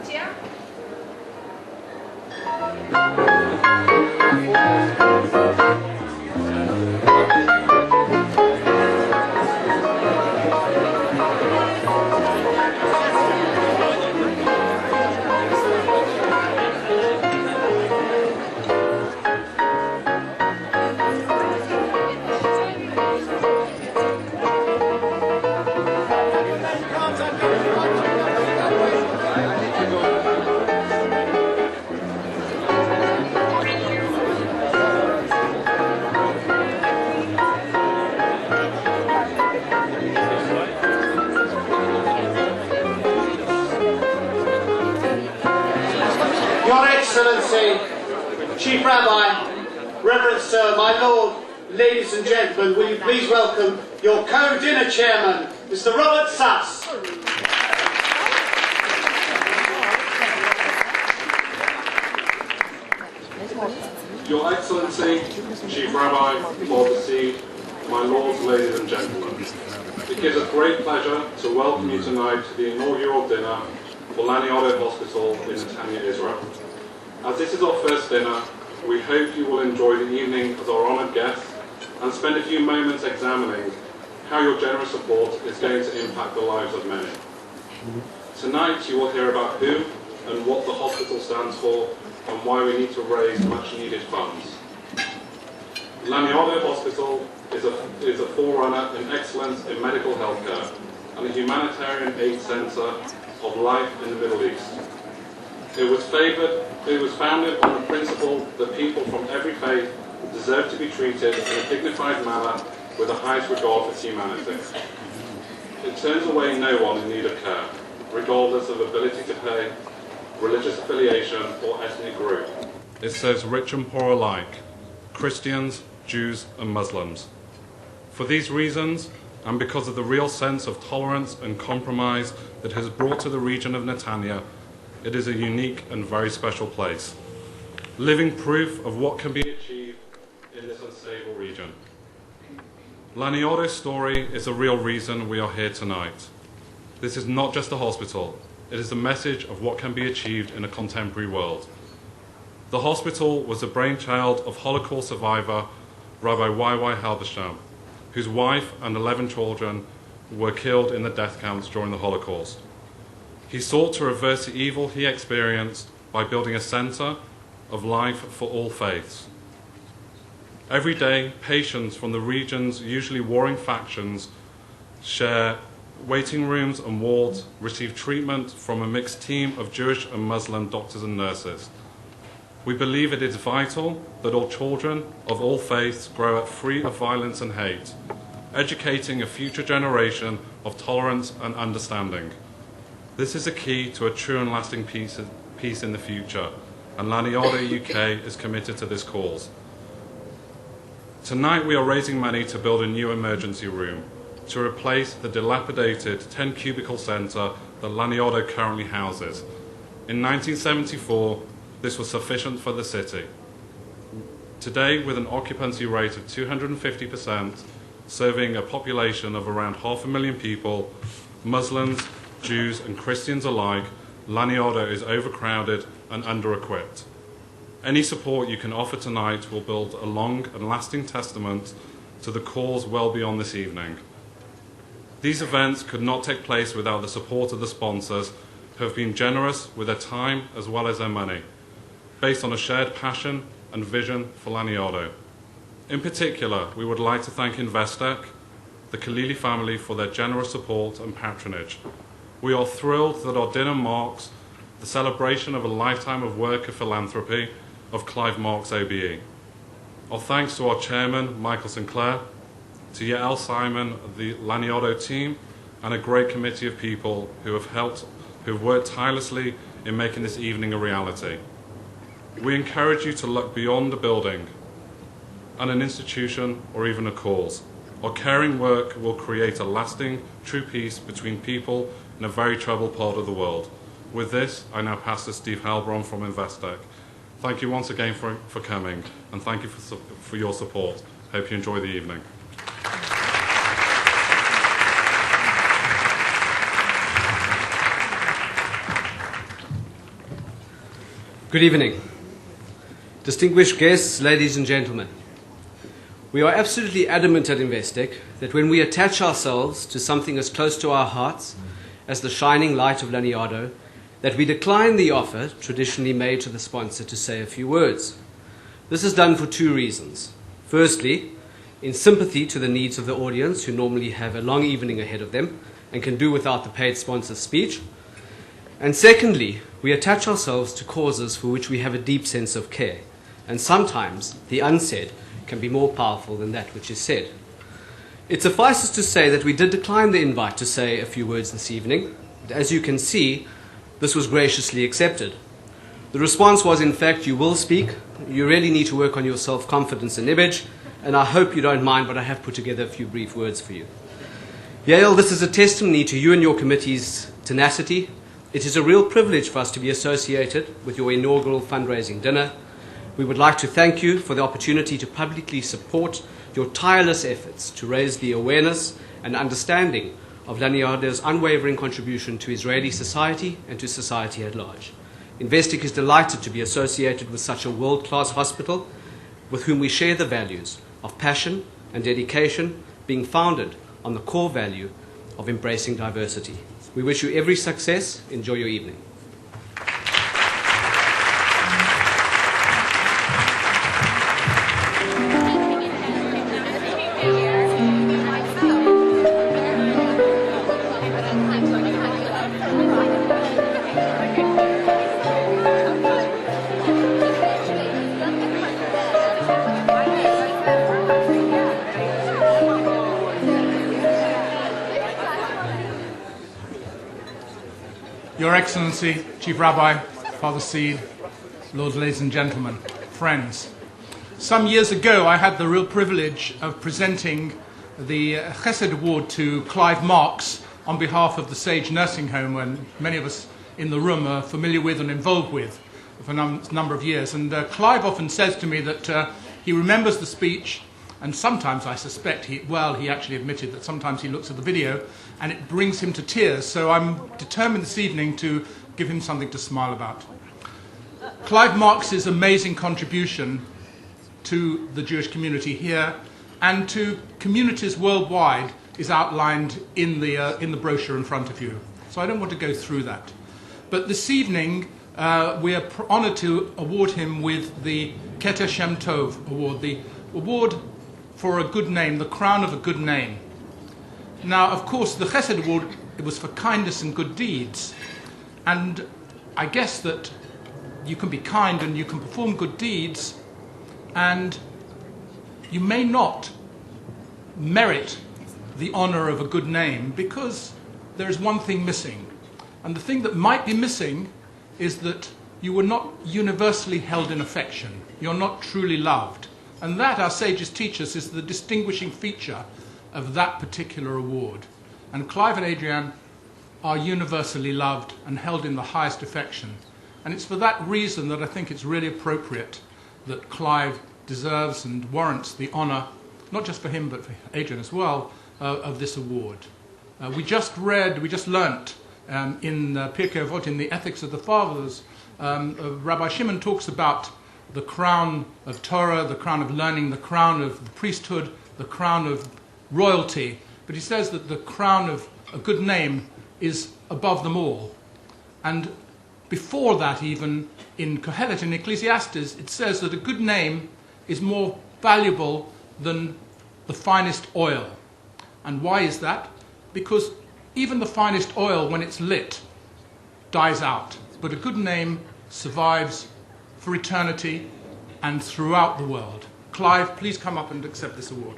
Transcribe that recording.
Tia. Your Excellency, Chief Rabbi, Reverend Sir, my Lord, ladies and gentlemen, will you please welcome your co-dinner chairman, Mr. Robert Suss. Your Excellency, Chief Rabbi, Lord Seed, my lords, ladies and gentlemen, it gives us great pleasure to welcome you tonight to the inaugural dinner for Laniado Hospital in Netanya, Israel. As this is our first dinner, we hope you will enjoy the evening as our honoured guests and spend a few moments examining how your generous support is going to impact the lives of many. Tonight you will hear about who and what the hospital stands for and why we need to raise much needed funds. Laniado Hospital is a forerunner in excellence in medical healthcare and a humanitarian aid centre of life in the Middle East. It was founded on the principle that people from every faith deserve to be treated in a dignified manner with the highest regard for humanity. It turns away no one in need of care, regardless of ability to pay, religious affiliation, or ethnic group. It serves rich and poor alike, Christians, Jews, and Muslims. For these reasons, and because of the real sense of tolerance and compromise that has brought to the region of Netanya, it is a unique and very special place, living proof of what can be achieved in this unstable region. Laniado's story is the real reason we are here tonight. This is not just a hospital, it is a message of what can be achieved in a contemporary world. The hospital was the brainchild of Holocaust survivor Rabbi Y.Y. Halberstam, whose wife and 11 children were killed in the death camps during the Holocaust. He sought to reverse the evil he experienced by building a center of life for all faiths. Every day, patients from the region's usually warring factions share waiting rooms and wards, receive treatment from a mixed team of Jewish and Muslim doctors and nurses. We believe it is vital that all children of all faiths grow up free of violence and hate, educating a future generation of tolerance and understanding. This is a key to a true and lasting peace in the future, and Laniado UK is committed to this cause. Tonight we are raising money to build a new emergency room to replace the dilapidated 10-cubicle centre that Laniado currently houses. In 1974, this was sufficient for the city. Today, with an occupancy rate of 250%, serving a population of around 500,000 people, Muslims, Jews and Christians alike, Laniado is overcrowded and under-equipped. Any support you can offer tonight will build a long and lasting testament to the cause well beyond this evening. These events could not take place without the support of the sponsors, who have been generous with their time as well as their money, based on a shared passion and vision for Laniado. In particular, we would like to thank Investec, the Khalili family, for their generous support and patronage. We are thrilled that our dinner marks the celebration of a lifetime of work and philanthropy of Clive Marks OBE. Our thanks to our chairman, Michael Sinclair, to Yael Simon, the Laniado team, and a great committee of people who have worked tirelessly in making this evening a reality. We encourage you to look beyond a building and an institution or even a cause. Our caring work will create a lasting, true peace between people in a very troubled part of the world. With this, I now pass to Steve Halbron from Investec. Thank you once again for coming, and thank you for your support. Hope you enjoy the evening. Good evening. Distinguished guests, ladies and gentlemen. We are absolutely adamant at Investec that when we attach ourselves to something as close to our hearts as the shining light of Laniado, that we decline the offer traditionally made to the sponsor to say a few words. This is done for two reasons. Firstly, in sympathy to the needs of the audience who normally have a long evening ahead of them and can do without the paid sponsor's speech. And secondly, we attach ourselves to causes for which we have a deep sense of care. And sometimes the unsaid can be more powerful than that which is said. It suffices to say that we did decline the invite to say a few words this evening. But as you can see, this was graciously accepted. The response was, in fact, you will speak. You really need to work on your self-confidence and image, and I hope you don't mind, but I have put together a few brief words for you. Yale, this is a testimony to you and your committee's tenacity. It is a real privilege for us to be associated with your inaugural fundraising dinner. We would like to thank you for the opportunity to publicly support your tireless efforts to raise the awareness and understanding of Laniado's unwavering contribution to Israeli society and to society at large. Investec is delighted to be associated with such a world-class hospital with whom we share the values of passion and dedication, being founded on the core value of embracing diversity. We wish you every success. Enjoy your evening. Your Excellency, Chief Rabbi, Father Seed, Lords, ladies and gentlemen, friends. Some years ago, I had the real privilege of presenting the Chesed Award to Clive Marks on behalf of the Sage Nursing Home, and many of us in the room are familiar with and involved with for a number of years. And Clive often says to me that he remembers the speech, and sometimes I suspect he actually admitted that sometimes he looks at the video and it brings him to tears. So I'm determined this evening to give him something to smile about. Clive Marks' amazing contribution to the Jewish community here and to communities worldwide is outlined in the brochure in front of you. So I don't want to go through that. But this evening we are honoured to award him with the Keter Shem Tov Award, the award for a good name, the crown of a good name. Now, of course, the Chesed Award, it was for kindness and good deeds. And I guess that you can be kind and you can perform good deeds, and you may not merit the honour of a good name because there is one thing missing. And the thing that might be missing is that you were not universally held in affection. You're not truly loved. And that, our sages teach us, is the distinguishing feature of that particular award. And Clive and Adrienne are universally loved and held in the highest affection. And it's for that reason that I think it's really appropriate that Clive deserves and warrants the honour, not just for him but for Adrienne as well, of this award. We just learnt in Pt.1, in the Ethics of the Fathers, Rabbi Shimon talks about the crown of Torah, the crown of learning, the crown of the priesthood, the crown of royalty. But he says that the crown of a good name is above them all. And before that, even in Kohelet, in Ecclesiastes, it says that a good name is more valuable than the finest oil. And why is that? Because even the finest oil, when it's lit, dies out. But a good name survives for eternity and throughout the world. Clive, please come up and accept this award.